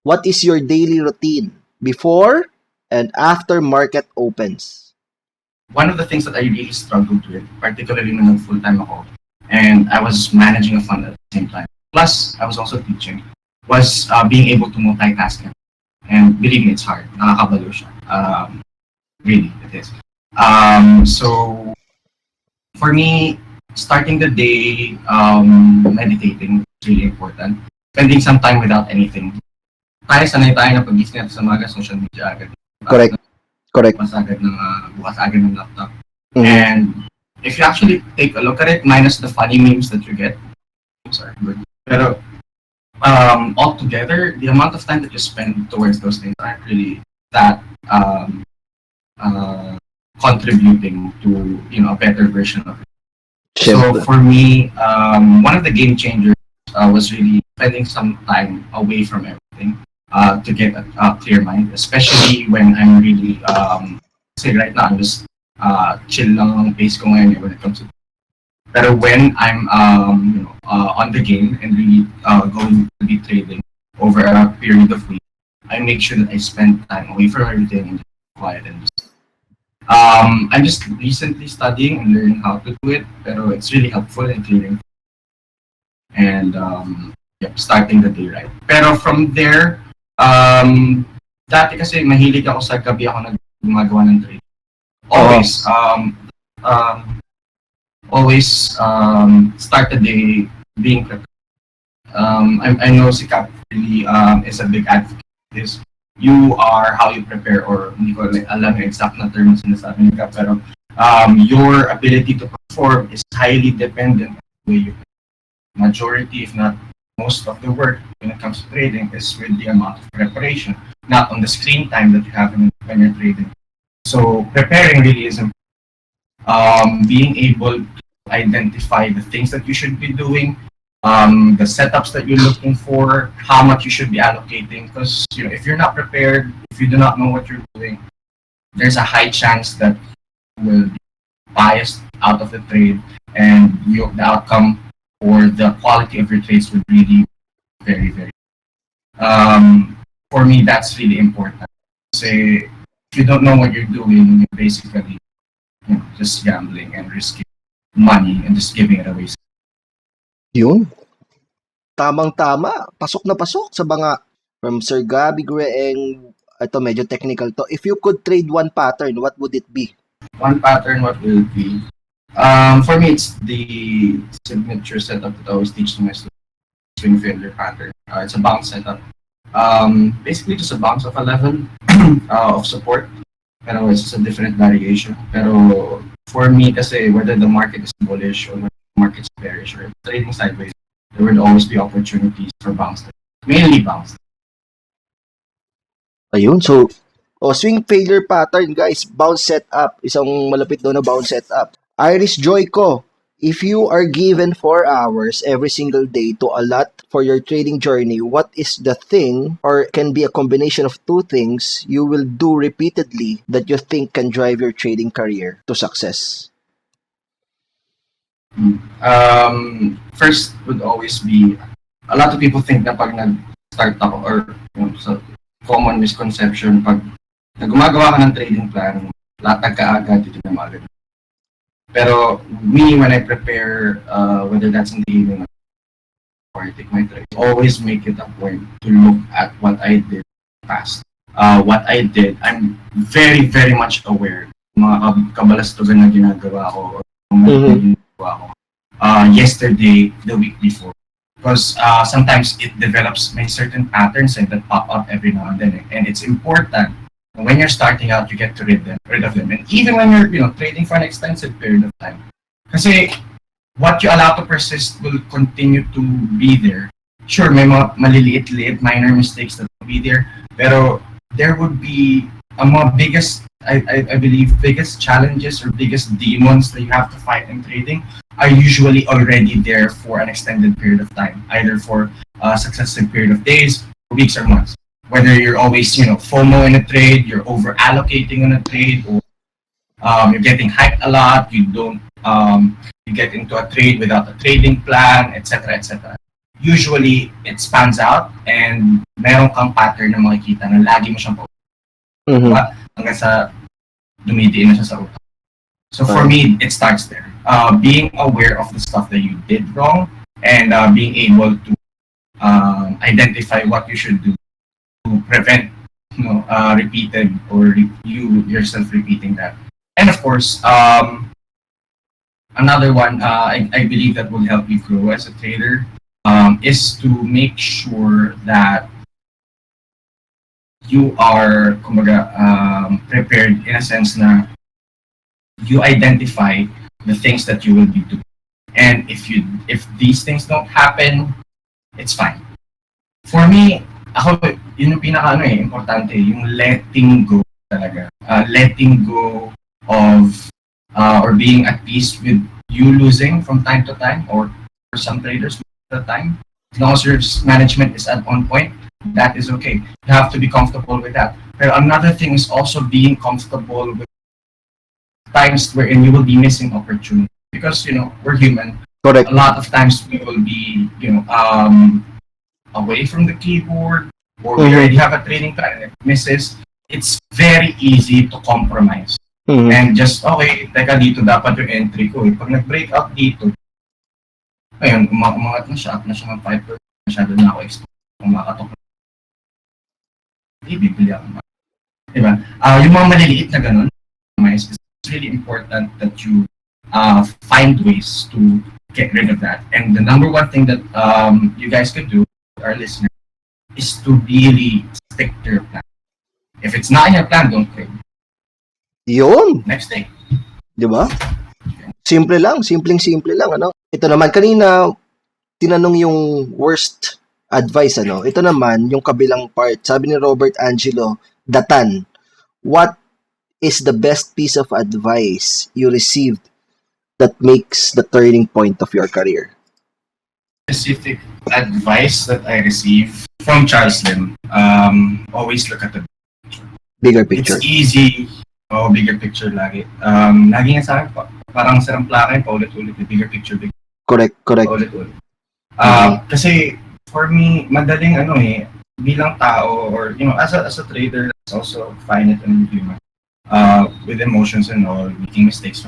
what is your daily routine before and after market opens? One of the things that I really struggled with, particularly when full-time ako, and I was managing a fund at the same time, plus I was also teaching, was being able to multitask. And believe me, it's hard. Nakakabalo siya. Really, it is. So for me, starting the day, meditating is really important. Spending some time without anything. Sanay tayo na pag-gising natin sa mga social media agad. Correct. Bukas agad ng laptop. And if you actually take a look at it, minus the funny memes that you get, sorry, pero altogether, the amount of time that you spend towards those things aren't really that contributing to a better version of it. So for me, one of the game changers was really spending some time away from everything to get a clear mind, especially when I'm really say right now I'm just chill lang ang pace ko ngayon when it comes to. Pero when I'm on the game and really going to be trading over a period of weeks, I make sure that I spend time away from everything and just quiet and just. I'm just recently studying and learning how to do it, pero it's really helpful in clearing and starting the day right. Pero from there, dati kasi mahilig ako sa gabi ako gumagawa ng trade. Always start the day being prepared. I know si Cap really is a big advocate of this. You are how you prepare, or hindi ko alam yung exact na term na sinasabi ni Cap, pero your ability to perform is highly dependent on the way you prepare. Majority, if not most of the work when it comes to trading is with the amount of preparation, not on the screen time that you have when you're trading. So preparing really is important. Being able to identify the things that you should be doing, the setups that you're looking for, how much you should be allocating. Because if you're not prepared, if you do not know what you're doing, there's a high chance that you will be biased out of the trade, and the outcome or the quality of your trades would really very, very. For me, that's really important. Say, if you don't know what you're doing, you're basically just gambling and risking money and just giving it away. Yun. Tamang-tama. Pasok na pasok sa mga from Sir Gabby Greeng. Ito medyo technical to. If you could trade one pattern, what would it be? One pattern, what will it be? For me, it's the signature setup that I always teach to my students. Swing failure pattern. It's a bounce setup. Basically just a bounce of a level of support. Pero it's just a different variation. Pero for me kasi, whether the market is bullish or whether the market is bearish or trading sideways, there will always be opportunities for bounce. Mainly bounce. Ayun, so swing failure pattern, guys. Bounce setup. Isang malapit doon na bounce setup. Iris Joy ko, if you are given 4 hours every single day to allot for your trading journey, what is the thing, or can be a combination of 2 things, you will do repeatedly that you think can drive your trading career to success? First would always be, a lot of people think na pag nag-start ako, or sa common misconception, pag gumagawa ka ng trading plan, latag ka agad, dito na magagad. Pero me, when I prepare, whether that's in the evening or I take my trade, always make it a point to look at what I did past. What I did, I'm very, very much aware mga kabalastugan na ginagawa ko or mga ginagawa ko yesterday, the week before. Because sometimes it develops may certain patterns that pop up every now and then, and it's important. When you're starting out, you get to rid of them. And even when you're trading for an extensive period of time. Kasi what you allow to persist will continue to be there. Sure, may mga maliliit-liit minor mistakes that will be there. Pero there would be a more biggest, I believe, biggest challenges or biggest demons that you have to fight in trading are usually already there for an extended period of time. Either for a successive period of days, weeks, or months. Whether you're always, FOMO in a trade, you're over allocating on a trade, or you're getting hyped a lot, you don't, you get into a trade without a trading plan, etc., etc. usually it spans out and meron kang pattern na makikita na lagi mo siyang Mhm. hanggang sa dumidiin na siya sa utak. So for me, it starts there. Being aware of the stuff that you did wrong and being able to identify what you should do to prevent repeated or you yourself repeating that. And of course, another one I believe that will help you grow as a trader is to make sure that you are kumbaga, prepared in a sense na you identify the things that you will be doing. And if these things don't happen, it's fine. For me, ako, yun yung pinaka importante, yung letting go talaga. Letting go of or being at peace with you losing from time to time or for some traders at the time. As long as your management is at on point, that is okay. You have to be comfortable with that. But another thing is also being comfortable with times wherein you will be missing opportunity because we're human. Correct. A lot of times we will be away from the keyboard or we already have a training plan and it misses. It's very easy to compromise and just okay, teka dito dapat yung entry ko. Pag nag-break out dito, ayun, umangat na siya, up na siya ng 5%, masyado na ako exposed kung makatok. Bibili ako. Diba? Yung mga maliliit na ganun, it's really important that you find ways to get rid of that. And the number one thing that you guys could do, our listeners, is to really stick to your plan. If it's not in your plan, don't trade. Yun. Next thing. Di ba? Simple lang. Simpleng-simple lang. Ano? Ito naman, kanina, tinanong yung worst advice. Ano? Ito naman, yung kabilang part. Sabi ni Robert Angelo, Datan, what is the best piece of advice you received that makes the turning point of your career? Specific advice that I received from Charles Lim, always look at the bigger picture. It's easy. Bigger picture lagi. Lagi nga sa akin, parang sarang plaka paulit-ulit. Bigger picture, Correct. Paulit-ulit. Kasi, for me, madaling bilang tao or, as a trader, that's also finite and human. With emotions and all, making mistakes.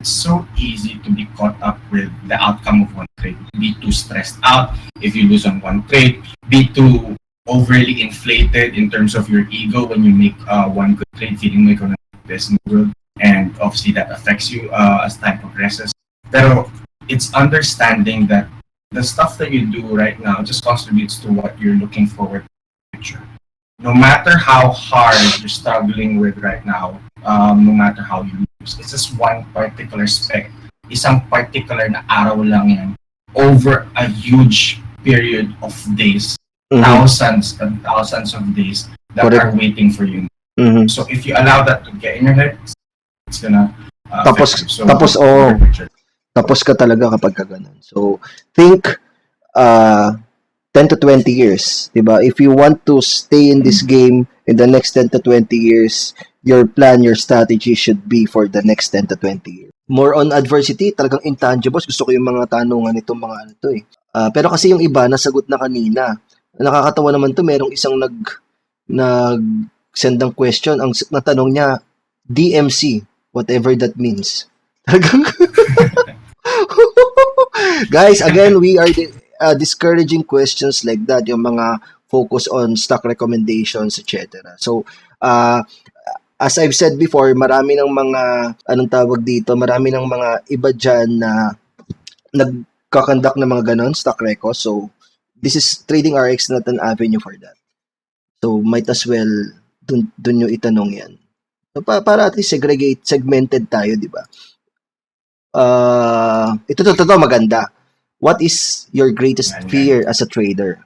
It's so easy to be caught up with the outcome of one trade. Be too stressed out if you lose on one trade. Be too overly inflated in terms of your ego when you make one good trade, feeling mo ikaw na best in the world. And obviously that affects you as time progresses. Pero it's understanding that the stuff that you do right now just contributes to what you're looking forward to in the future. No matter how hard you're struggling with right now, no matter how you lose, it's just one particular spec. Isang particular na araw lang yan over a huge period of days. Thousands and thousands of days that are waiting for you. So if you allow that to get in your head, it's gonna tapos ka talaga kapag ka ganun. So think 10 to 20 years, diba? If you want to stay in this game in the next 10 to 20 years, your plan, your strategy should be for the next 10 to 20 years. More on adversity, talagang intangibles. Gusto ko yung mga tanungan itong mga ano to eh. Pero kasi yung iba, nasagot na kanina. Nakakatawa naman to, merong isang nag-send ng question. Ang natanong niya, DMC, whatever that means. Guys, again, we are discouraging questions like that, yung mga focus on stock recommendations, etc. So, as I've said before, marami ng mga, marami ng mga iba dyan na nagkakandak ng mga ganon, stock reco. So, this is Trading RX, not an avenue for that. So, might as well dun nyo itanong yan. So, para at least segmented tayo, di ba? Ito maganda. What is your greatest fear as a trader?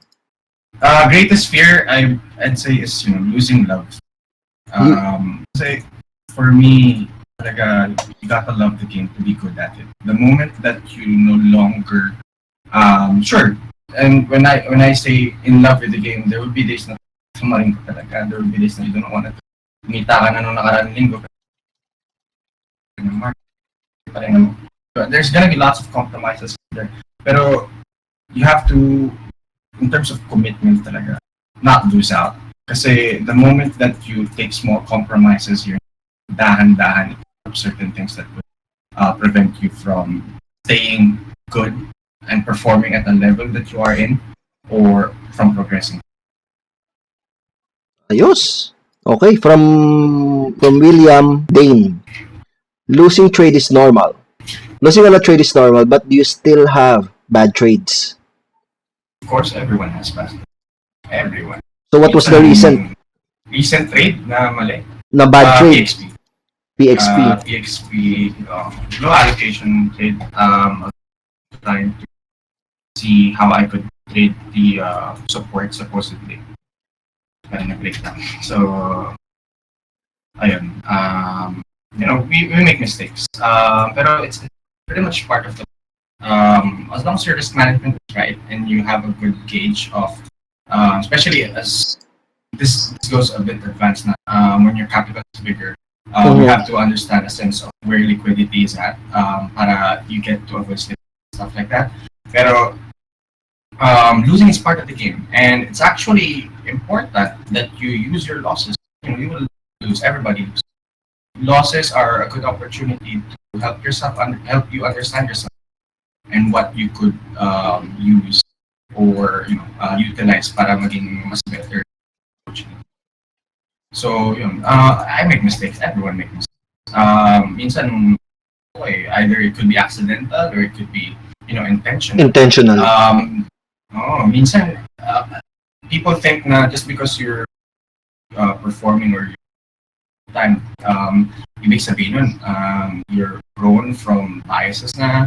Greatest fear, I'd say, is losing love. Say for me, you gotta love the game to be good at it. The moment that you no longer, sure. And when I say in love with the game, there will be days na sumaring ka talaga. There will be days na you don't want to. Kumita ka na nung nakaraang linggo. But there's gonna be lots of compromises there. Pero you have to, in terms of commitment talaga, not lose out. Kasi the moment that you take small compromises, you're dahan-dahan of certain things that would prevent you from staying good and performing at the level that you are in, or from progressing. Ayos. Okay, from William Dane. Losing trade is normal. Losing on a trade is normal, but do you still have bad trades? Of course, everyone has past. Everyone. So what was the recent trade na mali? na bad trade? PXP. PXP. PXP, low allocation trade. I was trying to see how I could trade the support supposedly. Pero nag-break down. So, ayun. We make mistakes. Pero it's pretty much part of the as long as your risk management is right and you have a good gauge of especially as this goes a bit advanced now, when your capital is bigger, you have to understand a sense of where liquidity is at, para you get to avoid stuff like that. Pero losing is part of the game, and it's actually important that you use your losses. You will lose, everybody loses. Losses are a good opportunity to help you understand yourself and what you could use or utilize para maging mas better. So I make mistakes. Everyone makes mistakes. Minsan, either it could be accidental or it could be intentional. Intentional. Minsan people think na just because you're performing or time, ibig sabihin nun, you're prone from biases na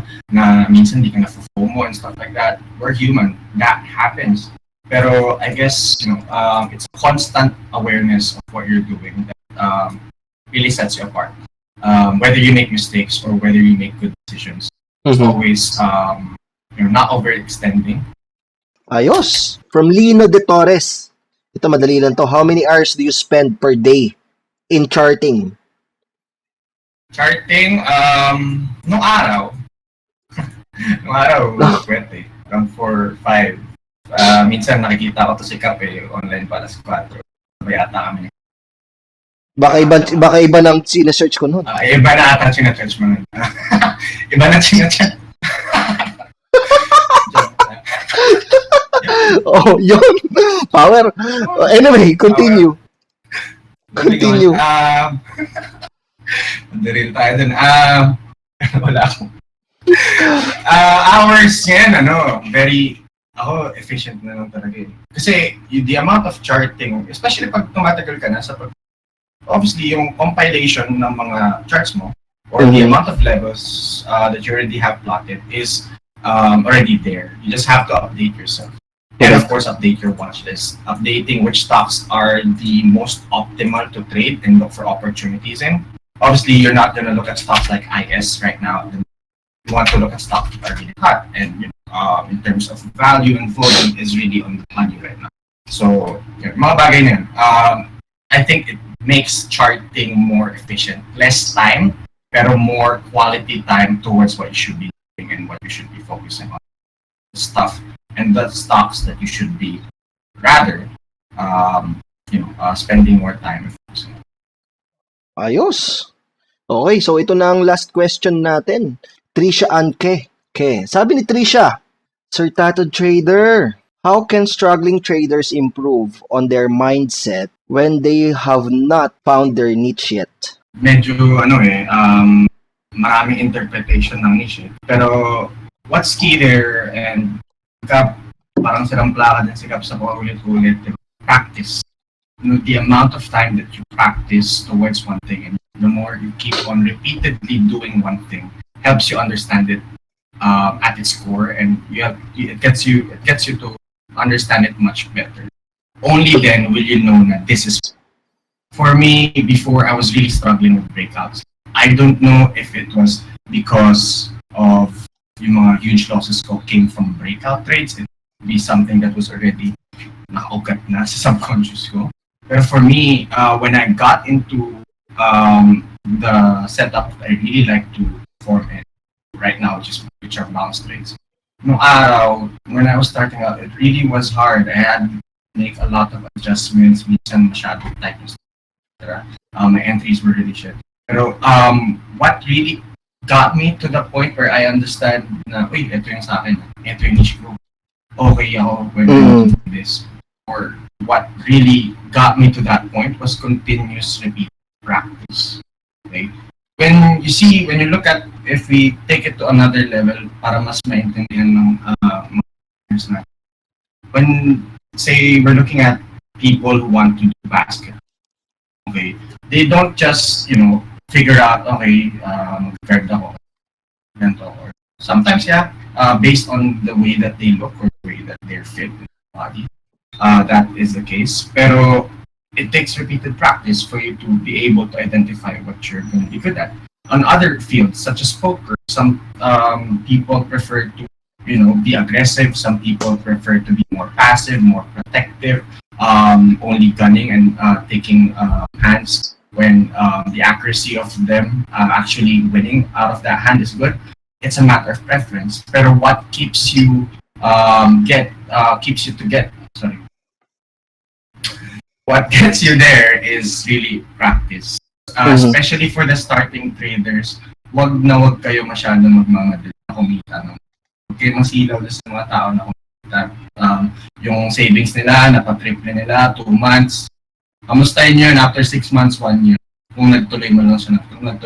minsan hindi ka na-FOMO and stuff like that. We're human. That happens. Pero I guess, it's a constant awareness of what you're doing that really sets you apart. Whether you make mistakes or whether you make good decisions. It's always not overextending. Ayos. From Lino de Torres. Ito, madali lang to. How many hours do you spend per day in charting? Charting, nung araw, pwede. Around 4, 5. Minsan nakikita ko to si Kap online para sa 4. Bayata kami. Baka iba nang sinesearch ko nun. Iba na ata sinesearch mo nun. Iba na sinesearch. Oh, yun. Power. Anyway, continue. Continue. Madaril tayo dun. Wala ako. Hours yan, very, ako, efficient na lang talaga eh. Kasi the amount of charting, especially pag tumatagal ka na obviously yung compilation ng mga charts mo or the amount of levels that you already have plotted is already there. You just have to update yourself. And of course, update your watch list. Updating which stocks are the most optimal to trade and look for opportunities in. Obviously, you're not going to look at stocks like IS right now. You want to look at stocks that are really hot. And in terms of value and volume is really on the money right now. So, mga bagay na yun. I think it makes charting more efficient. Less time, pero more quality time towards what you should be doing and what you should be focusing on. Stuff and the stocks that you should be rather spending more time focusing on. Ayos. Okay, so ito na ang last question natin. Trisha Anke. Sabi ni Trisha, Sir Tato Trader, how can struggling traders improve on their mindset when they have not found their niche yet? Medyo maraming interpretation ng niche. Pero what's key there, and parang silang plaka din si Kap sa paulit-ulit, practice. The amount of time that you practice towards one thing, and the more you keep on repeatedly doing one thing, helps you understand it at its core, and it gets you to understand it much better. Only then will you know that this is. For me, before I was really struggling with breakouts. I don't know if it was because of yung mga huge losses ko came from breakout trades. It would be something that was already nakaugat na sa subconscious ko. But for me, when I got into the setup that I really like to perform in right now, which are bounce trades, nung araw, when I was starting out, it really was hard. I had to make a lot of adjustments, minsan masyado type, etc. My entries were really shit. Pero what really got me to the point where I understand na, uy, ito yung sa akin, ito yung niche group. Okay ako when I do this. Or what really got me to that point was continuous repeat practice. Okay? When you look at, if we take it to another level, para mas maintindihan ng mga listeners natin. When, say, we're looking at people who want to do basket, okay, they don't just, figure out, okay, mag-guard ako, ganito, or sometimes, yeah, based on the way that they look or the way that they're fit in the body, that is the case. Pero it takes repeated practice for you to be able to identify what you're going to be good at. On other fields, such as poker, some people prefer to, be aggressive. Some people prefer to be more passive, more protective, only gunning and taking hands when the accuracy of them actually winning out of that hand is good. It's a matter of preference. Pero what keeps you what gets you there is really practice. Especially for the starting traders, wag kayo masyado magmamadali na kumita. Huwag kayo masilaw sa mga tao na kumita. Yung savings nila, napatriple nila, 2 months. Kamustahin nyo yun after 6 months, 1 year. Kung nagtuloy man siya ng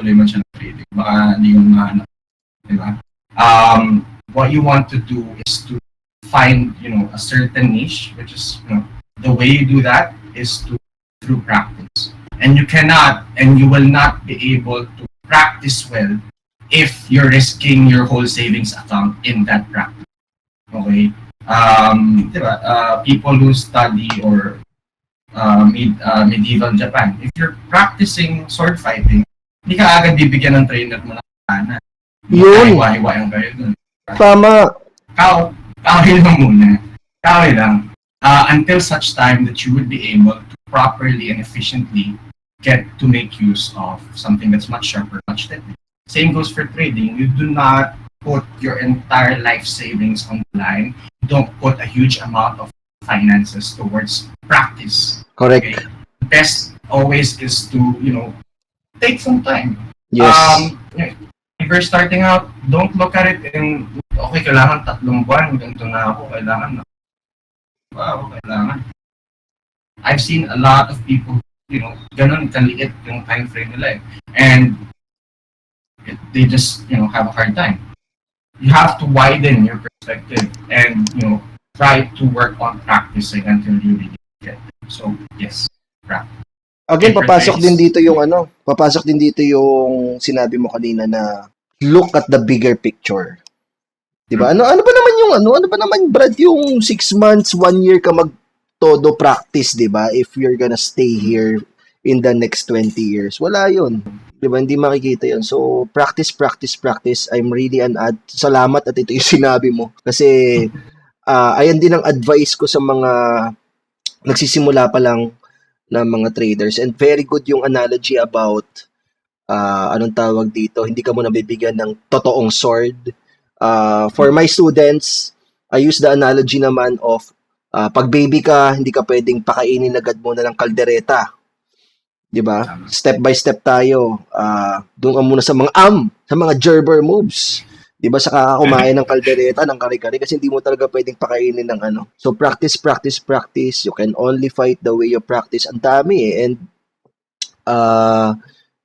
trading, baka hindi yung mahanap. Diba? What you want to do is to find, a certain niche, which is, the way you do that is through practice. And you cannot and you will not be able to practice well if you're risking your whole savings account in that practice. Okay? Diba? People who study or medieval Japan, if you're practicing sword fighting, hindi ka agad bibigyan ng trainer mo ng kanan. Yun. Hiwa-hiwayang kayo dun. Tama. Kawin lang muna. Kawin lang. Until such time that you would be able to properly and efficiently get to make use of something that's much sharper, much deadly. Same goes for trading. You do not put your entire life savings on the line. You don't put a huge amount of finances towards practice. Correct. Okay? Best always is to, take some time. Yes. If you're starting out, don't look at it in, okay, kailangan 3 buwan, ganito na ako, kailangan. I've seen a lot of people, ganun kaliit yung time frame nila eh. And they just, have a hard time. You have to widen your perspective and, try to work on practicing until you really get it. So, yes, practice. Again, papasok din dito yung sinabi mo kanina na look at the bigger picture. Diba? Ano ba naman Brad yung 6 months, 1 year ka todo practice, diba? If you're gonna stay here in the next 20 years. Wala yun. Diba? Hindi makikita yun. So, practice. I'm really salamat at ito yung sinabi mo. Kasi, ayan din ang advice ko sa mga nagsisimula pa lang na mga traders. And very good yung analogy about anong tawag dito, hindi ka mo nabibigyan ng totoong sword. For my students, I use the analogy naman of pag baby ka, hindi ka pwedeng pakainin agad muna ng kaldereta. 'Di ba? Step by step tayo. Doon ka muna sa mga gerber moves. 'Di ba? Saka kumain ng kaldereta, ng kare-kare kasi hindi mo talaga pwedeng pakainin ng ano. So practice. You can only fight the way you practice. Ang dami eh. And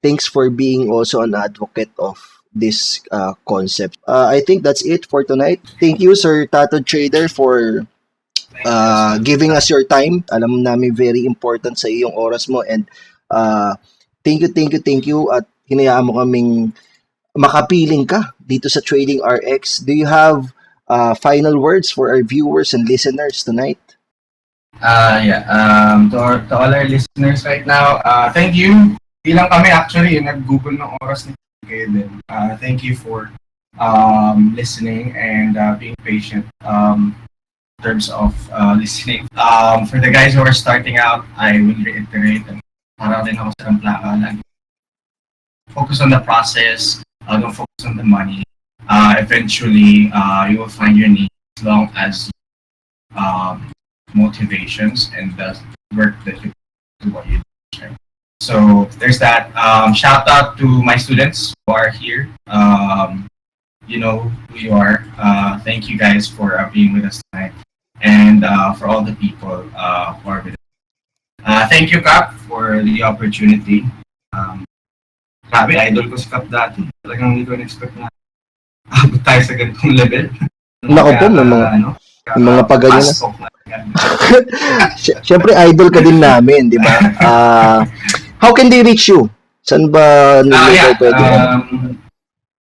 thanks for being also an advocate of this concept. I think that's it for tonight. Thank you, Sir Tato Trader, for giving us your time. Alam namin very important sa iyong oras mo, and thank you at hinayaan mo kaming makapiling ka dito sa Trading RX. Do you have final words for our viewers and listeners tonight? To all our listeners right now, thank you. Di lang kami actually nag-google ng oras ni Kidlat. Thank you for listening and being patient in terms of listening. For the guys who are starting out, I will reiterate, and para rin ako sa plaka, focus on the process, don't focus on the money. eventually you will find your niche as long as motivations and the work that you do what you do. Right? So there's that. Shout out to my students who are here. You know who you are. Thank you guys for being with us tonight, and for all the people who are with us. Thank you, Kap, for the opportunity. Grabe, idol ko si Kap dati. Talagang hindi ko in-expect na abot tayo sa ganitong level. Nako po, may mga paganyan na. Pass off na. Siyempre, idol ka din namin, di ba? How can they reach you? Saan ba nila pwede?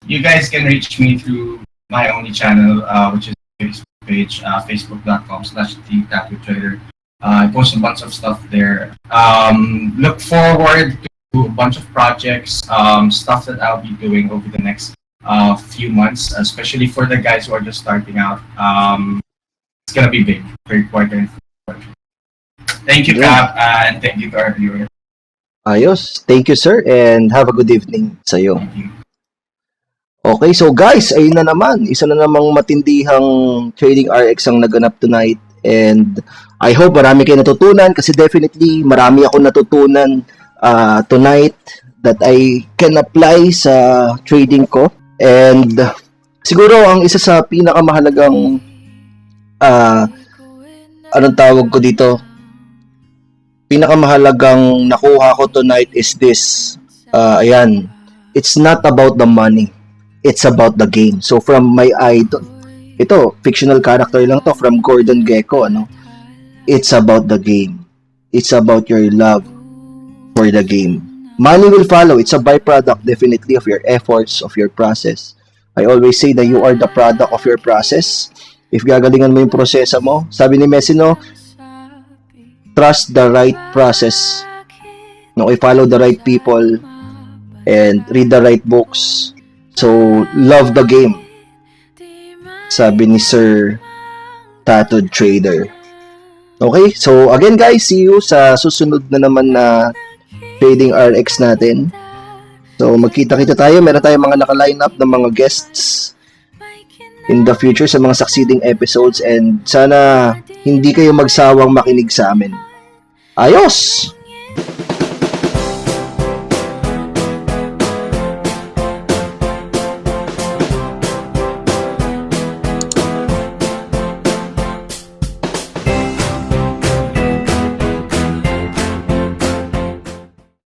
You guys can reach me through my only channel, which is Facebook page, facebook.com/kidlatstrategy. I post a bunch of stuff there. Look forward to a bunch of projects, stuff that I'll be doing over the next few months, especially for the guys who are just starting out. It's gonna be big, third quarter. Thank you, Cap, and thank you to our viewers. Ayos. Thank you, sir, and have a good evening sa'yo. Thank you. Okay, so guys, ayun na naman. Isa na namang matindihang trading RX ang naganap tonight. And I hope marami kayo natutunan kasi definitely marami ako natutunan tonight that I can apply sa trading ko. And siguro ang isa sa pinakamahalagang anong tawag ko dito? Pinakamahalagang nakuha ko tonight is this. Ayan. It's not about the money. It's about the game. So from my idol, ito, fictional character lang to from Gordon Gekko, ano? It's about the game. It's about your love for the game. Money will follow. It's a byproduct definitely of your efforts, of your process. I always say that you are the product of your process. If gagalingan mo yung proseso mo, sabi ni Messi, no, trust the right process. No, follow the right people and read the right books. So, love the game. Sabi ni Sir Tattooed Trader. Okay, so again guys, see you sa susunod na naman na Trading RX natin. So, magkita-kita tayo. Meron tayong mga naka-line up ng mga guests in the future sa mga succeeding episodes and sana hindi kayo magsawang makinig sa amin. Ayos!